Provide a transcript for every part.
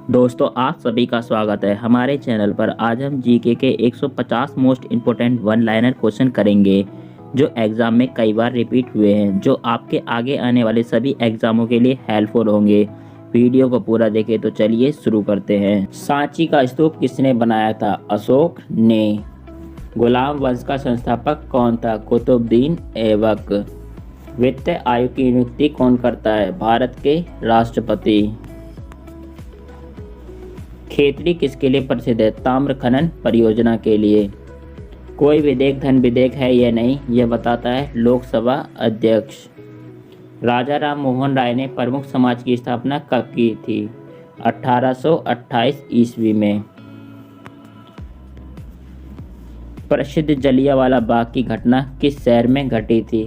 दोस्तों आप सभी का स्वागत है हमारे चैनल पर। आज हम जीके के 150 most important one liner question करेंगे जो एग्ज़ाम में कई बार रिपीट हुए हैं, जो आपके आगे आने वाले सभी एग्ज़ामों के लिए हेल्पफुल होंगे। वीडियो को पूरा देखें तो चलिए शुरू करते हैं। सांची का स्तूप किसने बनाया था? अशोक ने। गुलाम वंश का संस्थापक कौन था? कुतुबुद्दीन ऐबक। वित्त आयोग की नियुक्ति कौन करता है? भारत के राष्ट्रपति। खेतड़ी किसके लिए प्रसिद्ध है? ताम्र खनन परियोजना के लिए। कोई विधेयक धन विधेयक है या नहीं, यह बताता है लोकसभा अध्यक्ष। राजा राम मोहन राय ने प्रमुख समाज की स्थापना कब की थी? 1828 ईस्वी में। प्रसिद्ध जलियांवाला बाग की घटना किस शहर में घटी थी?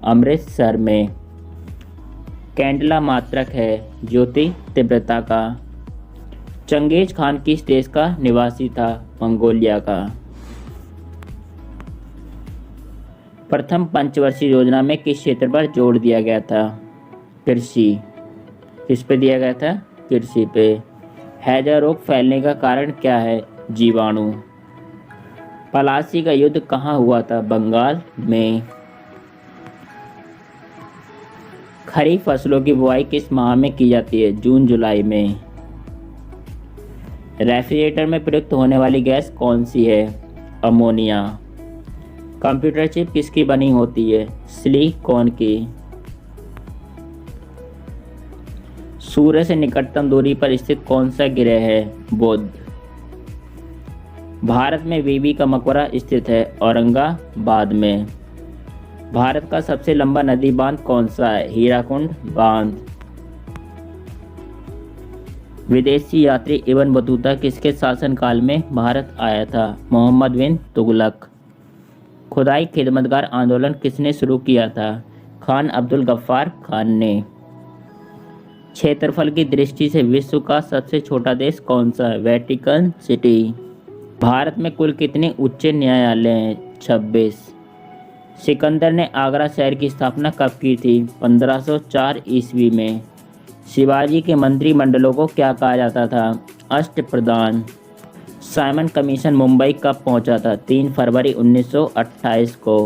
अमृतसर में। कैंडला मात्रक है? ज्योति तीव्रता का। चंगेज खान किस देश का निवासी था? मंगोलिया का। प्रथम पंचवर्षीय योजना में किस क्षेत्र पर जोर दिया गया था? कृषि। किस पे दिया गया था? कृषि पे। हैजा रोग फैलने का कारण क्या है? जीवाणु। पलासी का युद्ध कहाँ हुआ था? बंगाल में। खरीफ फसलों की बुआई किस माह में की जाती है? जून जुलाई में। रेफ्रिजरेटर में प्रयुक्त होने वाली गैस कौन सी है? अमोनिया। कंप्यूटर चिप किसकी बनी होती है? सिलिकॉन की। सूर्य से निकटतम दूरी पर स्थित कौन सा ग्रह है? बुध। भारत में विवी का मकबरा स्थित है? औरंगाबाद में। भारत का सबसे लंबा नदी बांध कौन सा है? हीराकुंड बांध। विदेशी यात्री इब्न बतूता किसके शासनकाल में भारत आया था? मोहम्मद बिन तुगलक। खुदाई खिदमतगार आंदोलन किसने शुरू किया था? खान अब्दुल गफ्फार खान ने। क्षेत्रफल की दृष्टि से विश्व का सबसे छोटा देश कौन सा है? Vatican city. भारत में कुल कितने उच्च न्यायालय हैं? 26। सिकंदर ने आगरा शहर की स्थापना कब की थी? 1504 ईस्वी में। शिवाजी के मंत्रिमंडलों को क्या कहा जाता था? अष्टप्रधान। साइमन कमीशन मुंबई कब पहुंचा था? 3 फरवरी 1928 को।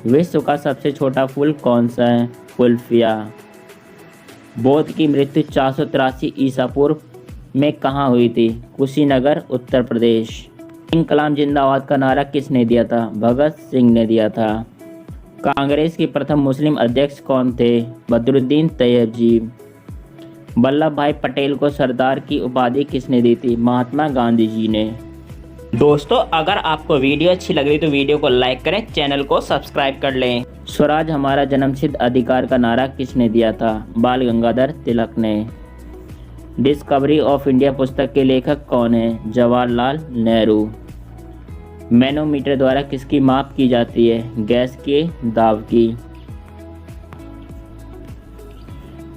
विश्व का सबसे छोटा फूल कौन सा है? कुल्फिया। बौद्ध की मृत्यु 483 ईसा पूर्व में कहाँ हुई थी? कुशीनगर उत्तर प्रदेश। इंकलाब जिंदाबाद का नारा किसने दिया था? भगत सिंह ने दिया था। कांग्रेस के प्रथम मुस्लिम अध्यक्ष कौन थे? बदरुद्दीन तैयबजी। वल्लभ भाई पटेल को सरदार की उपाधि किसने दी थी? महात्मा गांधी जी ने। दोस्तों अगर आपको वीडियो अच्छी लग रही तो वीडियो को लाइक करें, चैनल को सब्सक्राइब कर लें। स्वराज हमारा जन्मसिद्ध अधिकार का नारा किसने दिया था? बाल गंगाधर तिलक ने। डिस्कवरी ऑफ इंडिया पुस्तक के लेखक कौन है? जवाहरलाल नेहरू। मैनोमीटर द्वारा किसकी माप की जाती है? गैस के दाब की।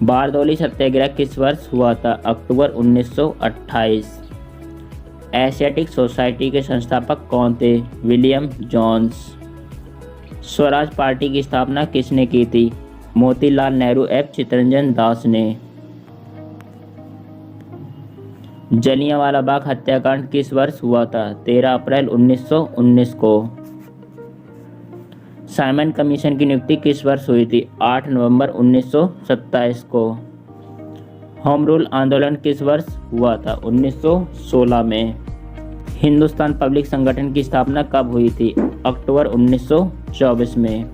बारदौली सत्याग्रह किस वर्ष हुआ था? अक्टूबर 1928। एशियाटिक सोसाइटी के संस्थापक कौन थे? William Jones. स्वराज पार्टी की स्थापना किसने की थी? मोतीलाल नेहरू एवं चित्तरंजन दास ने। जलियांवाला बाग हत्याकांड किस वर्ष हुआ था? 13 अप्रैल 1919 को। साइमन कमीशन की नियुक्ति किस वर्ष हुई थी? 8 नवंबर 1927 को। होम रूल आंदोलन किस वर्ष हुआ था? 1916 में। हिंदुस्तान पब्लिक संगठन की स्थापना कब हुई थी? अक्टूबर 1924 में।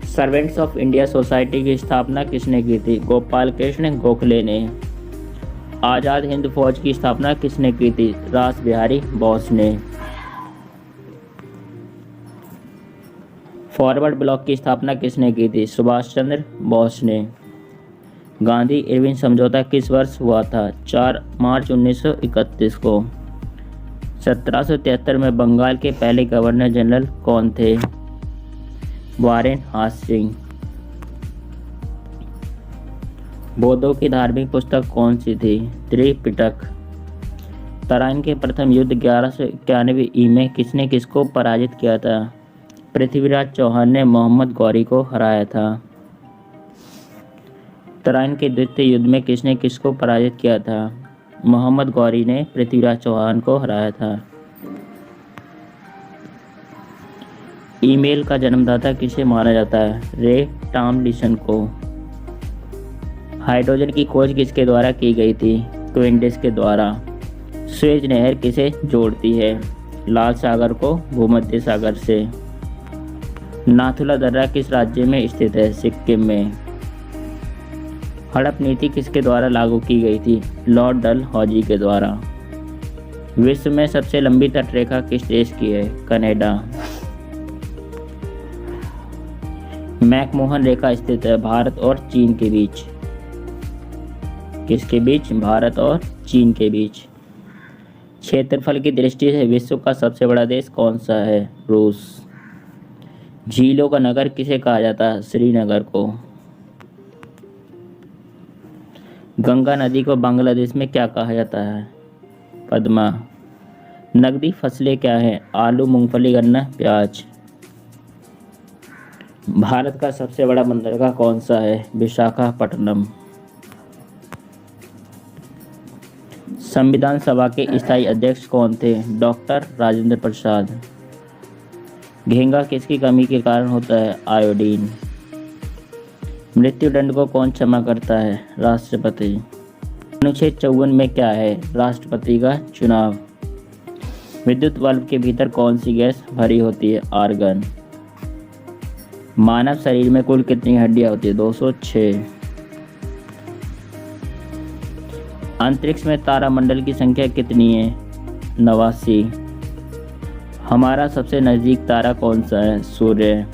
सर्वेंट्स ऑफ इंडिया सोसाइटी की स्थापना किसने की थी? गोपाल कृष्ण गोखले ने। आज़ाद हिंद फौज की स्थापना किसने की थी? रास बिहारी बोस ने। फॉरवर्ड ब्लॉक की स्थापना किसने की थी? सुभाष चंद्र बोस ने। गांधी इरविन समझौता किस वर्ष हुआ था? 4 मार्च 1931 को। 1773 में बंगाल के पहले गवर्नर जनरल कौन थे? Warren Hastings. बौद्धों की धार्मिक पुस्तक कौन सी थी? त्रिपिटक। तराइन के प्रथम युद्ध 1191 ई में किसने किसको पराजित किया था? पृथ्वीराज चौहान ने मोहम्मद गौरी को हराया था। तराइन के द्वितीय युद्ध में किसने किसको पराजित किया था? मोहम्मद गौरी ने पृथ्वीराज चौहान को हराया था। ईमेल का जन्मदाता किसे माना जाता है? रे टॉमलिंसन को। हाइड्रोजन की खोज किसके द्वारा की गई थी? क्विंडिस के द्वारा। सुएज नहर किसे जोड़ती है? लाल सागर को भूमध्य सागर से। नाथुला दर्रा किस राज्य में स्थित है? सिक्किम में। हड़प नीति किसके द्वारा लागू की गई थी? लॉर्ड डलहौजी के द्वारा। विश्व में सबसे लंबी तटरेखा किस देश की है? कनाडा। मैकमोहन रेखा स्थित है भारत और चीन के बीच। किसके बीच? भारत और चीन के बीच। क्षेत्रफल की दृष्टि से विश्व का सबसे बड़ा देश कौन सा है? रूस। झीलों का नगर किसे कहा जाता है? श्रीनगर को। गंगा नदी को बांग्लादेश में क्या कहा जाता है? पद्मा। नकदी फसलें क्या हैं? आलू, मूंगफली, गन्ना, प्याज। भारत का सबसे बड़ा बंदरगाह कौन सा है? विशाखापट्टनम। संविधान सभा के स्थायी अध्यक्ष कौन थे? डॉक्टर राजेंद्र प्रसाद। घेंगा किसकी कमी के कारण होता है? आयोडीन। मृत्युदंड को कौन क्षमा करता है? राष्ट्रपति। अनुच्छेद 54 में क्या है? राष्ट्रपति का चुनाव। विद्युत बल्ब के भीतर कौन सी गैस भरी होती है? आर्गन। मानव शरीर में कुल कितनी हड्डियां होती है? 206। अंतरिक्ष में तारामंडल की संख्या कितनी है? 89। हमारा सबसे नजदीक तारा कौन सा है? सूर्य।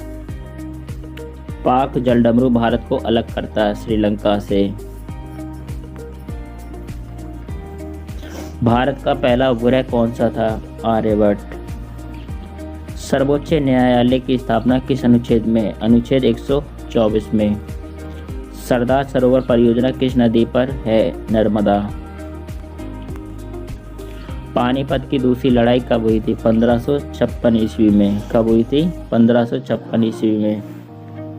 पाक जलडमरू भारत को अलग करता है श्रीलंका से। भारत का पहला उपग्रह कौन सा था? आर्यभट्ट। सर्वोच्च न्यायालय की स्थापना किस अनुच्छेद में? अनुच्छेद 124 में। सरदार सरोवर परियोजना किस नदी पर है? नर्मदा। पानीपत की दूसरी लड़ाई कब हुई थी? 1556 ईस्वी में। कब हुई थी? 1556 ईस्वी में।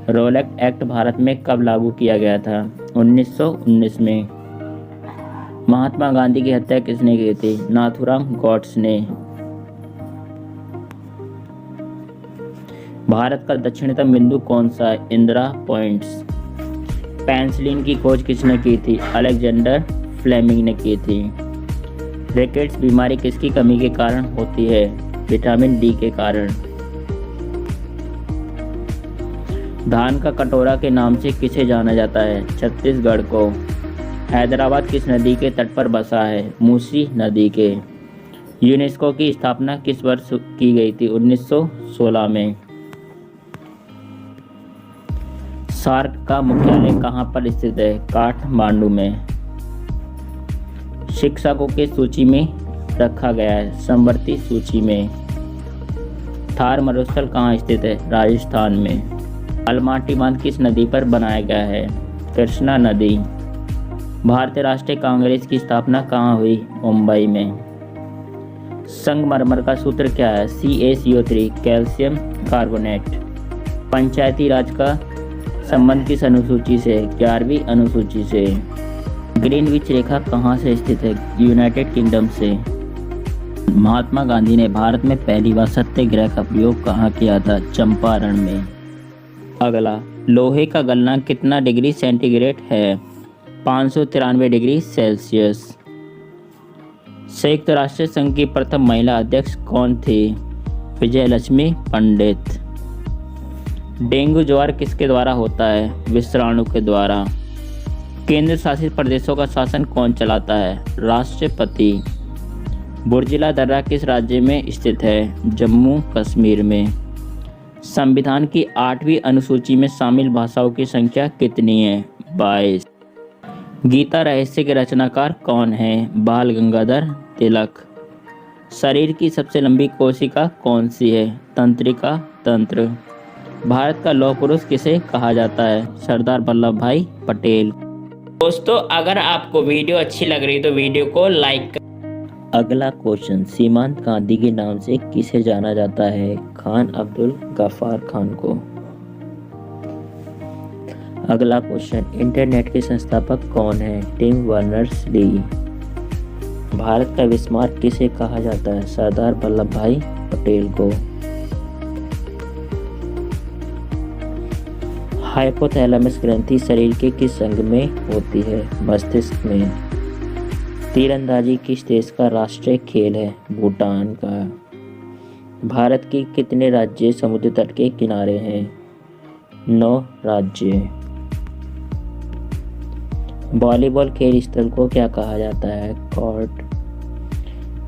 रोलैक्ट एक्ट भारत में कब लागू किया गया था? 1919 में। महात्मा गांधी की हत्या किसने की थी? नाथूराम गॉड्स ने। भारत का दक्षिणतम बिंदु कौन सा है? इंदिरा पॉइंट्स। पेनिसिलिन की खोज किसने की थी? अलेक्जेंडर फ्लेमिंग ने की थी। रिकेट्स बीमारी किसकी कमी के कारण होती है? विटामिन डी के कारण। धान का कटोरा के नाम से किसे जाना जाता है? छत्तीसगढ़ को। हैदराबाद किस नदी के तट पर बसा है? मूसी नदी के। यूनेस्को की स्थापना किस वर्ष की गई थी? 1916 में। सार्क का मुख्यालय कहाँ पर स्थित है? काठमांडू में। शिक्षकों की सूची में रखा गया है? समवर्ती सूची में। थार मरुस्थल कहाँ स्थित है? राजस्थान में। अलमाटी बांध किस नदी पर बनाया गया है? कृष्णा नदी। भारतीय राष्ट्रीय कांग्रेस की स्थापना कहाँ हुई? मुंबई में। संगमरमर का सूत्र क्या है? CaCO3 calcium carbonate. पंचायती राज का संबंध किस अनुसूची से? 11वीं अनुसूची से। ग्रीनविच रेखा कहाँ से स्थित है? यूनाइटेड किंगडम से। महात्मा गांधी ने भारत में पहली बार सत्याग्रह का प्रयोग कहाँ किया था? चंपारण में। अगला, लोहे का गलनांक कितना डिग्री सेंटीग्रेड है? 593 डिग्री सेल्सियस। संयुक्त राष्ट्र संघ की प्रथम महिला अध्यक्ष कौन थी? विजयलक्ष्मी पंडित। डेंगू ज्वर किसके द्वारा होता है? विषाणु के द्वारा। केंद्र शासित प्रदेशों का शासन कौन चलाता है? राष्ट्रपति। बुर्जिला दर्रा किस राज्य में स्थित है? जम्मू कश्मीर में। संविधान की 8वीं अनुसूची में शामिल भाषाओं की संख्या कितनी है? 22। गीता रहस्य के रचनाकार कौन है? बाल गंगाधर तिलक। शरीर की सबसे लंबी कोशिका कौन सी है? तंत्रिका तंत्र। भारत का लौह पुरुष किसे कहा जाता है? सरदार वल्लभ भाई पटेल। दोस्तों, अगर आपको वीडियो अच्छी लग रही तो वीडियो को लाइक कर। अगला क्वेश्चन, सीमांत गांधी के नाम से किसे जाना जाता है? खान अब्दुल गफ्फार खान को। अगला क्वेश्चन, इंटरनेट के संस्थापक कौन है? Tim Berners Lee. भारत का बिस्मार्क किसे कहा जाता है? सरदार वल्लभ भाई पटेल को। हाइपोथैलेमस ग्रंथि शरीर के किस अंग में होती है? मस्तिष्क में। तीरंदाजी किस देश का राष्ट्रीय खेल है? भूटान का। भारत के कितने राज्य समुद्र तट के किनारे हैं? 9 राज्य। वॉलीबॉल खेल स्थल को क्या कहा जाता है? कोर्ट।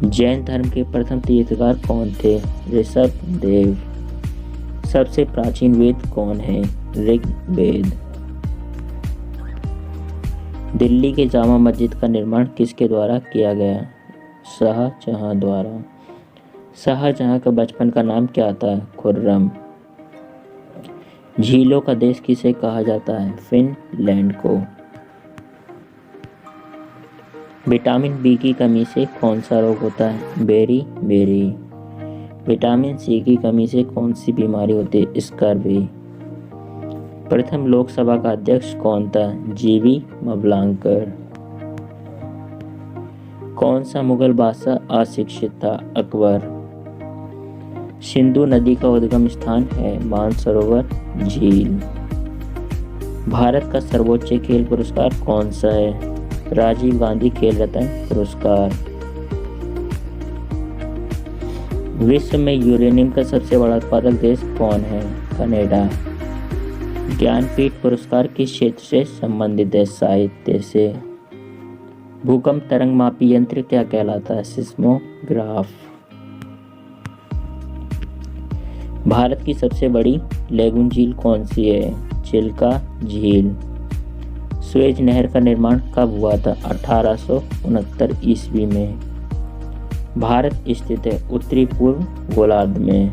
जैन धर्म के प्रथम तीर्थंकर कौन थे? ऋषभदेव। सबसे प्राचीन वेद कौन है? ऋग्वेद। दिल्ली के जामा मस्जिद का निर्माण किसके द्वारा किया गया? शाहजहां द्वारा। शाहजहां का बचपन का नाम क्या था? खुर्रम। झीलों का देश किसे कहा जाता है? फिनलैंड को। विटामिन बी की कमी से कौन सा रोग होता है? बेरी। विटामिन सी की कमी से कौन सी बीमारी होती है? स्कर्वी। प्रथम लोकसभा का अध्यक्ष कौन था? जीवी मवलांकर। कौन सा मुगल बादशाह अशिक्षित था? अकबर। सिंधु नदी का उद्गम स्थान है? मानसरोवर झील। भारत का सर्वोच्च खेल पुरस्कार कौन सा है? राजीव गांधी खेल रत्न पुरस्कार। विश्व में यूरेनियम का सबसे बड़ा उत्पादक देश कौन है? कनाडा। ज्ञानपीठ पुरस्कार किस क्षेत्र से संबंधित है? साहित्य से। भूकंप तरंग मापी यंत्र क्या कहलाता है? सिस्मोग्राफ। भारत की सबसे बड़ी लैगून झील कौन सी है? चिल्का झील। सुएज नहर का निर्माण कब हुआ था? 1869 ईस्वी में। भारत स्थित है उत्तरी पूर्व गोलार्ध में।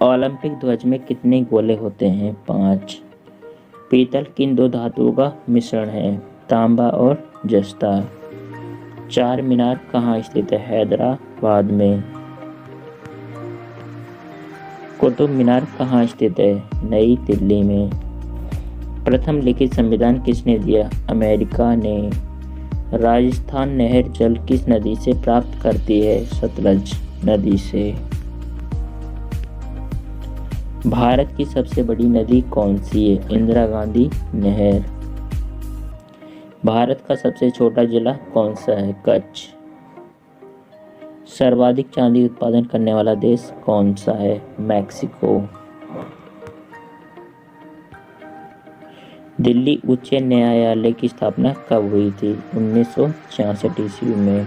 ओलंपिक ध्वज में कितने गोले होते हैं? 5। पीतल किन 2 धातुओं का मिश्रण है? तांबा और जस्ता। चार मीनार कहाँ स्थित है? हैदराबाद में। कुतुब मीनार कहाँ स्थित है? नई दिल्ली में। प्रथम लिखित संविधान किसने दिया? अमेरिका ने। राजस्थान नहर जल किस नदी से प्राप्त करती है? सतलज नदी से। भारत की सबसे बड़ी नदी कौन सी है? इंदिरा गांधी नहर। भारत का सबसे छोटा जिला कौन सा है? कच्छ। सर्वाधिक चांदी उत्पादन करने वाला देश कौन सा है? मैक्सिको। दिल्ली उच्च न्यायालय की स्थापना कब हुई थी? 1966 ईस्वी में।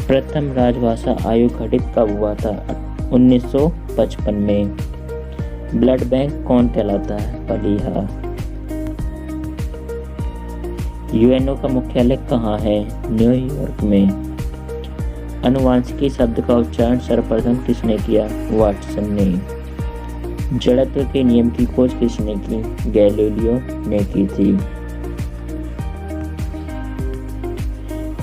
प्रथम राजभाषा आयोग गठित कब हुआ था? 1955 में। ब्लड बैंक कौन कहलाता है? पलिहा। यूएनओ का मुख्यालय कहाँ है? न्यूयॉर्क में। अनुवांशिकी शब्द का उच्चारण सर्वप्रथम किसने किया? वाटसन ने। जड़त्व के नियम की खोज किसने की? गैलीलियो ने की थी।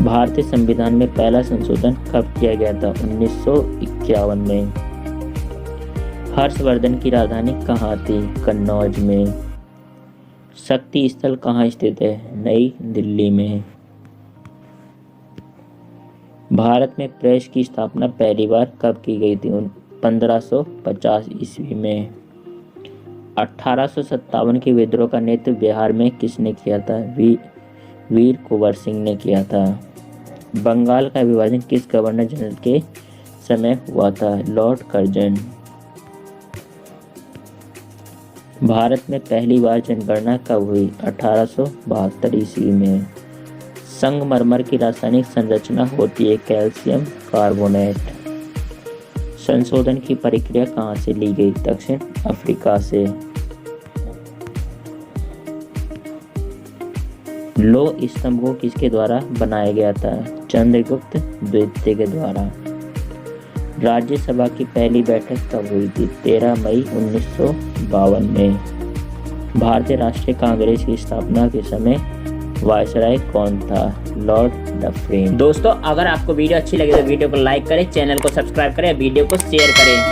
भारतीय संविधान में पहला संशोधन कब किया गया था? 1951 में। हर्षवर्धन की राजधानी कहाँ थी? कन्नौज में। शक्ति स्थल कहाँ स्थित है? नई दिल्ली में। भारत में प्रेस की स्थापना पहली बार कब की गई थी? 1550 ईस्वी में। 1857 के विद्रोह का नेतृत्व बिहार में किसने किया था? वीर कुंवर सिंह ने किया था। बंगाल का विभाजन किस गवर्नर जनरल के समय हुआ था? Lord Curzon. भारत में पहली बार जनगणना कब हुई? 1872 ईस्वी में। संगमरमर की रासायनिक संरचना होती है कैल्शियम कार्बोनेट। संशोधन की प्रक्रिया कहाँ से ली गई? दक्षिण अफ्रीका से। लौह स्तंभ को किसके द्वारा बनाया गया था? चंद्रगुप्त द्वितीय के द्वारा। राज्यसभा की पहली बैठक कब हुई थी? 13 मई 1952 में। भारतीय राष्ट्रीय कांग्रेस की स्थापना के समय वायसराय कौन था? Lord Dufferin. दोस्तों, अगर आपको वीडियो अच्छी लगे तो वीडियो को लाइक करें, चैनल को सब्सक्राइब करें, वीडियो को शेयर करें।